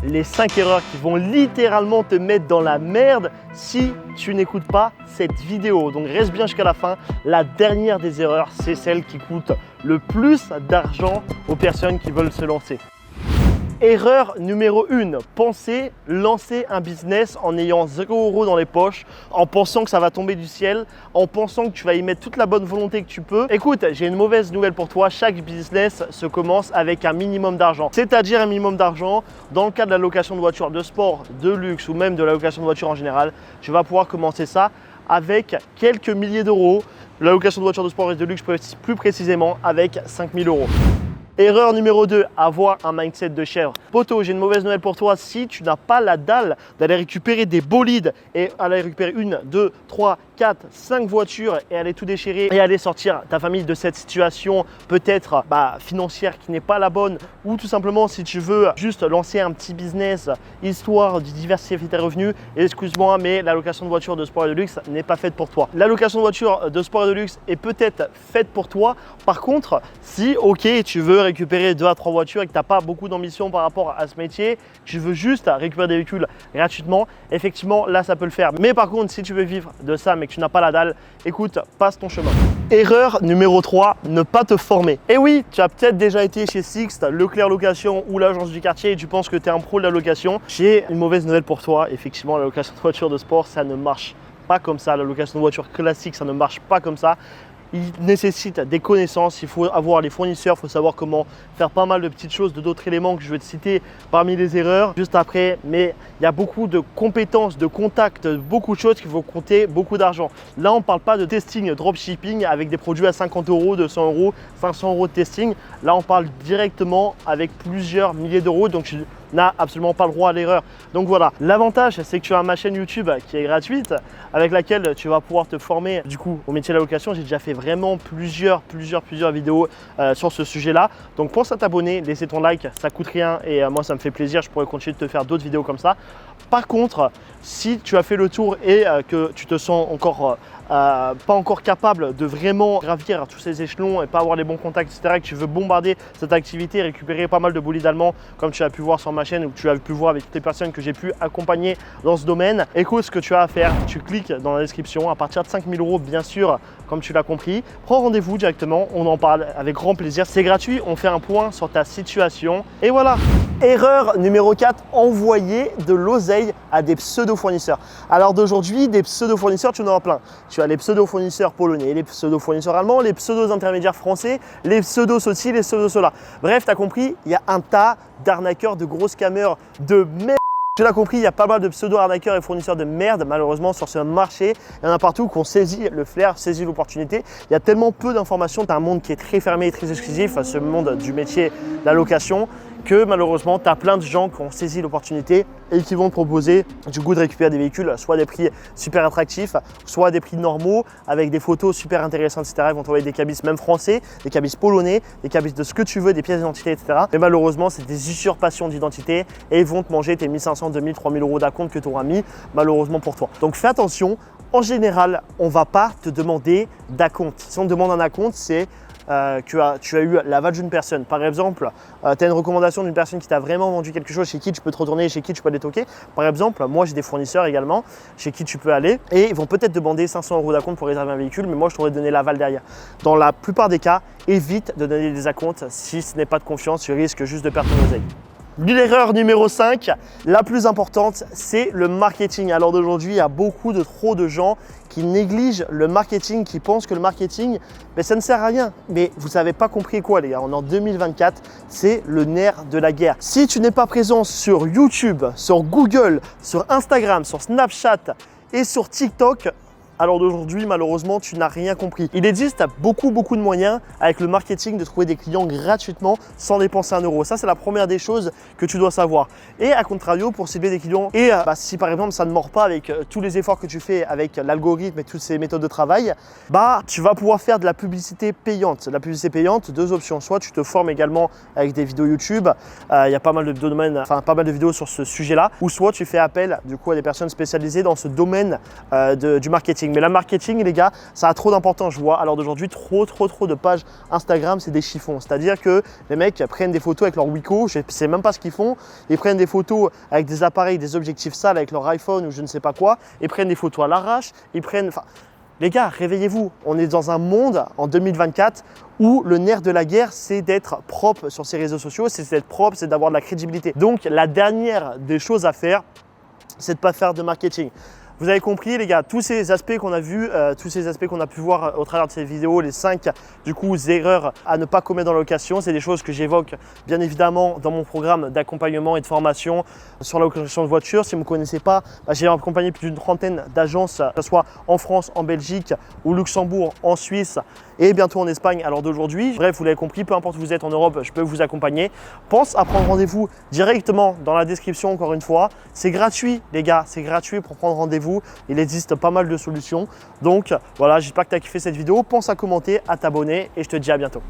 les 5 erreurs qui vont littéralement te mettre dans la merde si tu n'écoutes pas cette vidéo. Donc reste bien jusqu'à la fin. La dernière des erreurs, c'est celle qui coûte le plus d'argent aux personnes qui veulent se lancer. Erreur numéro 1, pensez lancer un business en ayant 0 € dans les poches, en pensant que ça va tomber du ciel, en pensant que tu vas y mettre toute la bonne volonté que tu peux. Écoute, j'ai une mauvaise nouvelle pour toi, chaque business se commence avec un minimum d'argent. C'est-à-dire un minimum d'argent, dans le cas de la location de voiture de sport, de luxe ou même de la location de voiture en général, tu vas pouvoir commencer ça avec quelques milliers d'euros. La location de voiture de sport et de luxe plus précisément avec 5 000 €. Erreur numéro 2, avoir un mindset de chèvre. Poto, j'ai une mauvaise nouvelle pour toi. Si tu n'as pas la dalle d'aller récupérer des bolides et aller récupérer 1, 2, 3, 4, 5 voitures et aller tout déchirer et aller sortir ta famille de cette situation peut-être financière qui n'est pas la bonne, ou tout simplement si tu veux juste lancer un petit business histoire de diversifier tes revenus, excuse-moi mais la location de voiture de sport et de luxe n'est pas faite pour toi. La location de voiture de sport et de luxe est peut-être faite pour toi. Par contre, si tu veux récupérer 2 à 3 voitures et que tu n'as pas beaucoup d'ambition par rapport à ce métier, tu veux juste récupérer des véhicules gratuitement, effectivement là ça peut le faire. Mais par contre, si tu veux vivre de ça mais que tu n'as pas la dalle, écoute, passe ton chemin. Erreur numéro 3, ne pas te former. Et oui, tu as peut-être déjà été chez Sixt, Leclerc Location ou l'agence du quartier et tu penses que tu es un pro de la location. J'ai une mauvaise nouvelle pour toi, effectivement la location de voiture de sport ça ne marche pas comme ça, la location de voiture classique ça ne marche pas comme ça. Il nécessite des connaissances, il faut avoir les fournisseurs, il faut savoir comment faire pas mal de petites choses, d'autres éléments que je vais te citer parmi les erreurs juste après. Mais il y a beaucoup de compétences, de contacts, beaucoup de choses qui vont compter beaucoup d'argent. Là, on ne parle pas de testing dropshipping avec des produits à 50 €, 200 €, 500 € de testing. Là, on parle directement avec plusieurs milliers d'euros. Donc, tu n'as absolument pas le droit à l'erreur. Donc voilà, l'avantage c'est que tu as ma chaîne YouTube qui est gratuite avec laquelle tu vas pouvoir te former du coup au métier de la location. J'ai déjà fait vraiment plusieurs vidéos sur ce sujet là. Donc pense à t'abonner, laisser ton like, ça coûte rien et moi ça me fait plaisir, je pourrais continuer de te faire d'autres vidéos comme ça. Par contre, si tu as fait le tour et que tu te sens encore pas encore capable de vraiment gravir tous ces échelons et pas avoir les bons contacts, etc., et que tu veux bombarder cette activité, récupérer pas mal de bolides allemands comme tu as pu voir sur ma chaîne ou que tu as pu voir avec toutes les personnes que j'ai pu accompagner dans ce domaine, écoute ce que tu as à faire, tu cliques dans la description à partir de 5 000 € bien sûr, comme tu l'as compris, prends rendez-vous directement, on en parle avec grand plaisir, c'est gratuit, on fait un point sur ta situation et voilà. Erreur numéro 4, envoyer de l'oseille à des pseudo-fournisseurs. Alors d'aujourd'hui, des pseudo-fournisseurs, tu en as plein. Tu as les pseudo-fournisseurs polonais, les pseudo-fournisseurs allemands, les pseudo-intermédiaires français, les pseudo-ceci, les pseudo-cela. Bref, tu as compris, il y a un tas d'arnaqueurs, de gros scammers, de merde. Tu l'as compris, il y a pas mal de pseudo-arnaqueurs et fournisseurs de merde malheureusement sur ce marché. Il y en a partout qui ont saisi le flair, saisi l'opportunité. Il y a tellement peu d'informations, tu as un monde qui est très fermé et très exclusif, ce monde du métier de la location, que malheureusement, tu as plein de gens qui ont saisi l'opportunité et qui vont te proposer du coup de récupérer des véhicules, soit à des prix super attractifs, soit à des prix normaux, avec des photos super intéressantes, etc. Ils vont t'envoyer des cabis même français, des cabis polonais, des cabis de ce que tu veux, des pièces d'identité, etc. Mais malheureusement, c'est des usurpations d'identité et ils vont te manger tes 1500, 2000, 3000 € d'acompte que tu auras mis malheureusement pour toi. Donc fais attention, en général, on ne va pas te demander d'acompte. Si on te demande un acompte, c'est tu as eu l'aval d'une personne. Par exemple, tu as une recommandation d'une personne qui t'a vraiment vendu quelque chose, chez qui tu peux te retourner, chez qui tu peux aller toquer. Par exemple, moi j'ai des fournisseurs également chez qui tu peux aller et ils vont peut-être demander 500 € d'acompte pour réserver un véhicule, mais moi je t'aurais donné l'aval derrière. Dans la plupart des cas, évite de donner des acomptes si ce n'est pas de confiance, tu risques juste de perdre ton oseille. L'erreur numéro 5, la plus importante, c'est le marketing. Alors d'aujourd'hui, il y a trop de gens qui négligent le marketing, qui pensent que le marketing, ça ne sert à rien. Mais vous n'avez pas compris quoi les gars, on est en 2024, c'est le nerf de la guerre. Si tu n'es pas présent sur YouTube, sur Google, sur Instagram, sur Snapchat et sur TikTok, alors d'aujourd'hui, malheureusement, tu n'as rien compris. Il existe beaucoup de moyens avec le marketing de trouver des clients gratuitement sans dépenser 1 €. Ça, c'est la première des choses que tu dois savoir. Et à contrario, pour cibler des clients, et si par exemple ça ne mord pas avec tous les efforts que tu fais avec l'algorithme et toutes ces méthodes de travail, tu vas pouvoir faire de la publicité payante. La publicité payante, 2 options. Soit tu te formes également avec des vidéos YouTube, il y a pas mal de vidéos sur ce sujet-là, ou soit tu fais appel du coup à des personnes spécialisées dans ce domaine du marketing. marketing. Mais le marketing, les gars, ça a trop d'importance, je vois. Alors d'aujourd'hui, trop de pages Instagram, c'est des chiffons. C'est-à-dire que les mecs prennent des photos avec leur Wiko, je ne sais même pas ce qu'ils font. Ils prennent des photos avec des appareils, des objectifs sales avec leur iPhone ou je ne sais pas quoi. Ils prennent des photos à l'arrache. Ils prennent… Enfin, les gars, réveillez-vous. On est dans un monde en 2024 où le nerf de la guerre, c'est d'être propre sur ces réseaux sociaux, c'est d'être propre, c'est d'avoir de la crédibilité. Donc, la dernière des choses à faire, c'est de ne pas faire de marketing. Vous avez compris les gars, tous ces aspects qu'on a vus, tous ces aspects qu'on a pu voir au travers de ces vidéos, les 5 du coup erreurs à ne pas commettre dans la location, c'est des choses que j'évoque bien évidemment dans mon programme d'accompagnement et de formation sur la location de voitures. Si vous ne me connaissez pas, j'ai accompagné plus d'une trentaine d'agences, que ce soit en France, en Belgique, au Luxembourg, en Suisse et bientôt en Espagne à l'heure d'aujourd'hui. Bref, vous l'avez compris, peu importe où vous êtes en Europe, je peux vous accompagner. Pense à prendre rendez-vous directement dans la description encore une fois. C'est gratuit les gars, c'est gratuit pour prendre rendez-vous. Il existe pas mal de solutions. Donc voilà, j'espère que tu as kiffé cette vidéo. Pense à commenter, à t'abonner et je te dis à bientôt.